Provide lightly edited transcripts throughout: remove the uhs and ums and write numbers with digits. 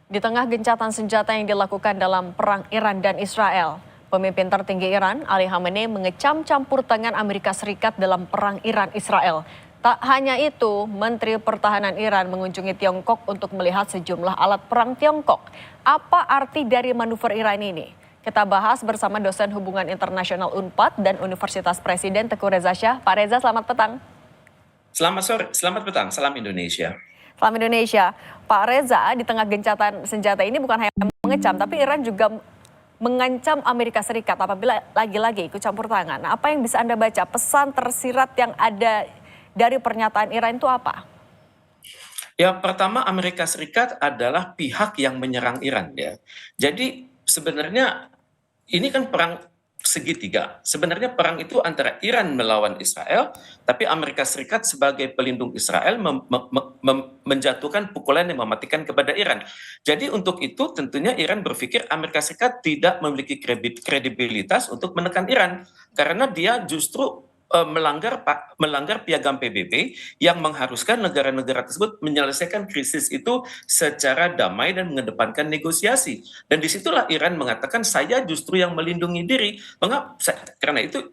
Di tengah gencatan senjata yang dilakukan dalam perang Iran dan Israel, pemimpin tertinggi Iran, Ali Khamenei, mengecam campur tangan Amerika Serikat dalam perang Iran-Israel. Tak hanya itu, Menteri Pertahanan Iran mengunjungi Tiongkok untuk melihat sejumlah alat perang Tiongkok. Apa arti dari manuver Iran ini? Kita bahas bersama dosen hubungan internasional UNPAD dan Universitas Presiden Teguh Reza Shah. Pak Reza, selamat petang. Selamat sore, selamat petang, salam Indonesia. Salam Indonesia. Pak Reza, di tengah gencatan senjata ini bukan hanya mengecam, tapi Iran juga mengancam Amerika Serikat apabila lagi-lagi ikut campur tangan. Nah, apa yang bisa Anda baca? Pesan tersirat yang ada dari pernyataan Iran itu apa? Ya, pertama Amerika Serikat adalah pihak yang menyerang Iran ya. Jadi sebenarnya ini kan perang segitiga. Sebenarnya perang itu antara Iran melawan Israel, tapi Amerika Serikat sebagai pelindung Israel menjatuhkan pukulan yang mematikan kepada Iran. Jadi untuk itu tentunya Iran berpikir Amerika Serikat tidak memiliki kredibilitas untuk menekan Iran karena dia justru melanggar piagam PBB yang mengharuskan negara-negara tersebut menyelesaikan krisis itu secara damai dan mengedepankan negosiasi. Dan disitulah Iran mengatakan saya justru yang melindungi diri. Mengapa? Karena itu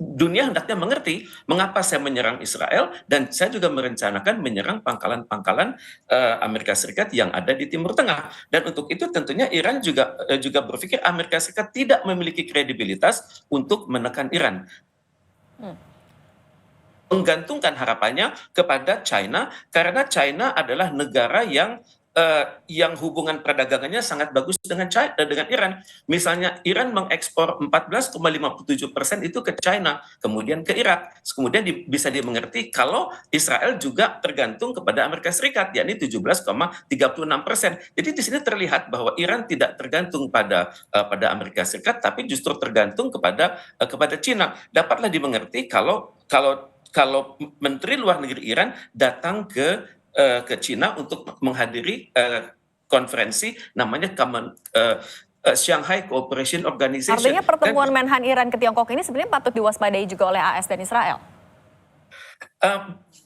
dunia hendaknya mengerti mengapa saya menyerang Israel dan saya juga merencanakan menyerang pangkalan-pangkalan Amerika Serikat yang ada di Timur Tengah. Dan untuk itu tentunya Iran juga berpikir Amerika Serikat tidak memiliki kredibilitas untuk menekan Iran. Menggantungkan harapannya kepada China karena China adalah negara yang hubungan perdagangannya sangat bagus dengan dengan Iran. Misalnya Iran mengekspor 14,57% itu ke China, kemudian ke Irak. Kemudian bisa dimengerti kalau Israel juga tergantung kepada Amerika Serikat, yakni 17,36%. Jadi di sini terlihat bahwa Iran tidak tergantung pada Amerika Serikat, tapi justru tergantung kepada China. Dapatlah dimengerti kalau Menteri Luar Negeri Iran datang ke Cina untuk menghadiri konferensi namanya Shanghai Cooperation Organization. Artinya pertemuan Menhan Iran ke Tiongkok ini sebenarnya patut diwaspadai juga oleh AS dan Israel.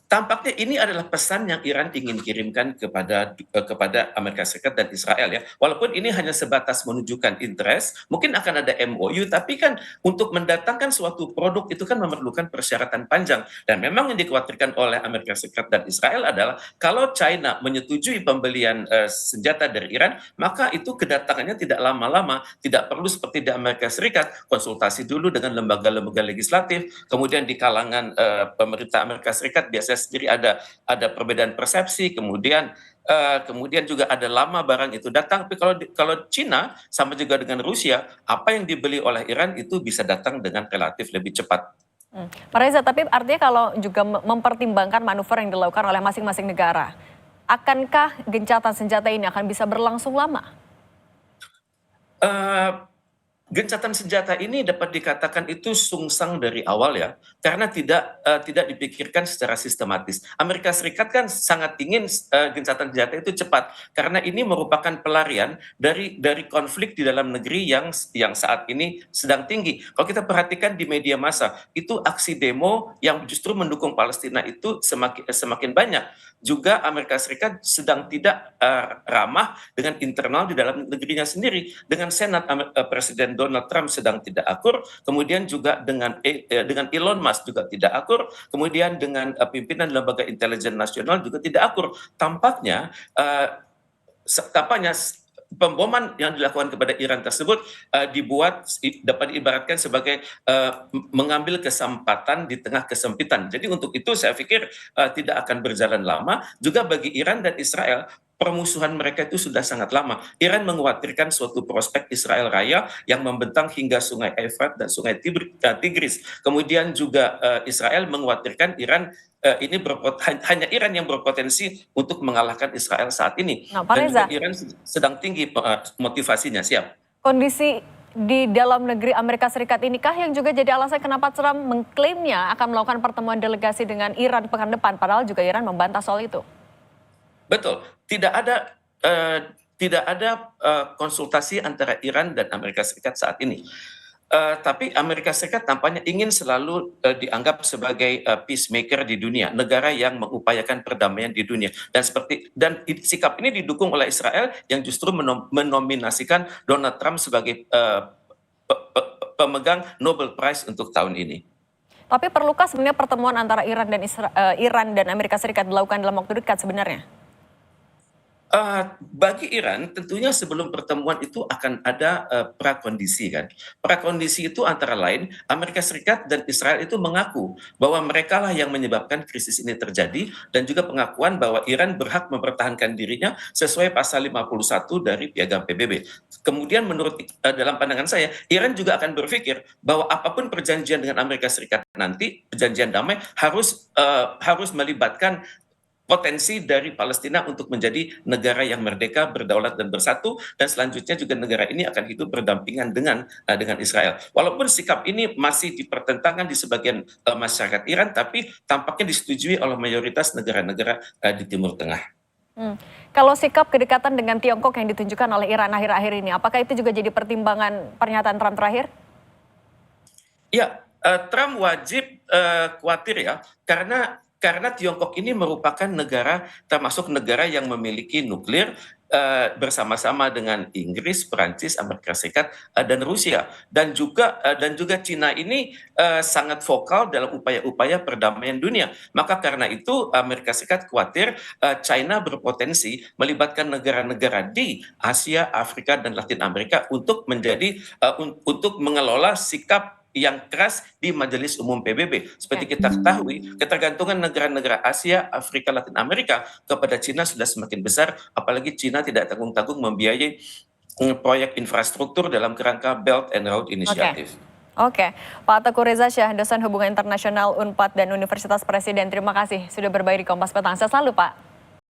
Tampaknya ini adalah pesan yang Iran ingin kirimkan kepada Amerika Serikat dan Israel ya. Walaupun ini hanya sebatas menunjukkan interest, mungkin akan ada MOU, tapi kan untuk mendatangkan suatu produk itu kan memerlukan persyaratan panjang. Dan memang yang dikhawatirkan oleh Amerika Serikat dan Israel adalah kalau China menyetujui pembelian senjata dari Iran, maka itu kedatangannya tidak lama-lama, tidak perlu seperti di Amerika Serikat, konsultasi dulu dengan lembaga-lembaga legislatif, kemudian di kalangan pemerintah Amerika Serikat biasanya sendiri ada perbedaan persepsi, kemudian juga ada lama barang itu datang. Tapi kalau Cina sama juga dengan Rusia, apa yang dibeli oleh Iran itu bisa datang dengan relatif lebih cepat. Pak Reza, tapi artinya kalau juga mempertimbangkan manuver yang dilakukan oleh masing-masing negara, akankah gencatan senjata ini akan bisa berlangsung lama? Gencatan senjata ini dapat dikatakan itu sungsang dari awal ya, karena tidak dipikirkan secara sistematis. Amerika Serikat kan sangat ingin gencatan senjata itu cepat, karena ini merupakan pelarian dari konflik di dalam negeri yang saat ini sedang tinggi. Kalau kita perhatikan di media massa, itu aksi demo yang justru mendukung Palestina itu semakin banyak. Juga Amerika Serikat sedang tidak ramah dengan internal di dalam negerinya sendiri, dengan Senat. Presiden Donald Trump sedang tidak akur, kemudian juga dengan Elon Musk juga tidak akur, kemudian dengan pimpinan lembaga intelijen nasional juga tidak akur. Tampaknya pemboman yang dilakukan kepada Iran tersebut dapat diibaratkan sebagai mengambil kesempatan di tengah kesempitan. Jadi untuk itu saya pikir tidak akan berjalan lama. Juga bagi Iran dan Israel, permusuhan mereka itu sudah sangat lama. Iran mengkhawatirkan suatu prospek Israel Raya yang membentang hingga Sungai Efrat dan Sungai Tigris. Kemudian juga Israel mengkhawatirkan Iran ini hanya Iran yang berpotensi untuk mengalahkan Israel saat ini. Nah, Pak Dan Reza, juga Iran sedang tinggi motivasinya, siap. kondisi di dalam negeri Amerika Serikat inikah yang juga jadi alasan kenapa Trump mengklaimnya akan melakukan pertemuan delegasi dengan Iran pekan depan, padahal juga Iran membantah soal itu? Betul, tidak ada konsultasi antara Iran dan Amerika Serikat saat ini. Tapi Amerika Serikat tampaknya ingin selalu dianggap sebagai peacemaker di dunia, negara yang mengupayakan perdamaian di dunia. Sikap ini didukung oleh Israel yang justru menominasikan Donald Trump sebagai pemegang Nobel Prize untuk tahun ini. Tapi perlukah sebenarnya pertemuan antara Iran dan Amerika Serikat dilakukan dalam waktu dekat sebenarnya? Bagi Iran tentunya sebelum pertemuan itu akan ada prakondisi kan. Prakondisi itu antara lain Amerika Serikat dan Israel itu mengaku bahwa mereka lah yang menyebabkan krisis ini terjadi dan juga pengakuan bahwa Iran berhak mempertahankan dirinya sesuai pasal 51 dari Piagam PBB. Kemudian menurut dalam pandangan saya Iran juga akan berpikir bahwa apapun perjanjian dengan Amerika Serikat nanti perjanjian damai harus melibatkan potensi dari Palestina untuk menjadi negara yang merdeka, berdaulat dan bersatu, dan selanjutnya juga negara ini akan hidup berdampingan dengan Israel. Walaupun sikap ini masih dipertentangkan di sebagian masyarakat Iran, tapi tampaknya disetujui oleh mayoritas negara-negara di Timur Tengah. Kalau sikap kedekatan dengan Tiongkok yang ditunjukkan oleh Iran akhir-akhir ini, apakah itu juga jadi pertimbangan pernyataan Trump terakhir? Ya, Trump wajib khawatir ya, karena Tiongkok ini merupakan negara termasuk negara yang memiliki nuklir bersama-sama dengan Inggris, Perancis, Amerika Serikat dan Rusia dan juga Cina ini sangat vokal dalam upaya-upaya perdamaian dunia. Maka karena itu Amerika Serikat khawatir China berpotensi melibatkan negara-negara di Asia, Afrika dan Latin Amerika untuk untuk mengelola sikap yang keras di Majelis Umum PBB. Seperti kita ketahui, ketergantungan negara-negara Asia, Afrika, Latin Amerika kepada Cina sudah semakin besar, apalagi Cina tidak tanggung-tanggung membiayai proyek infrastruktur dalam kerangka Belt and Road Initiative. Oke, Pak Teguh Reza Syah, dosen Hubungan Internasional UNPAD dan Universitas Presiden, terima kasih sudah berbagi di Kompas Petang. Sehat selalu, Pak.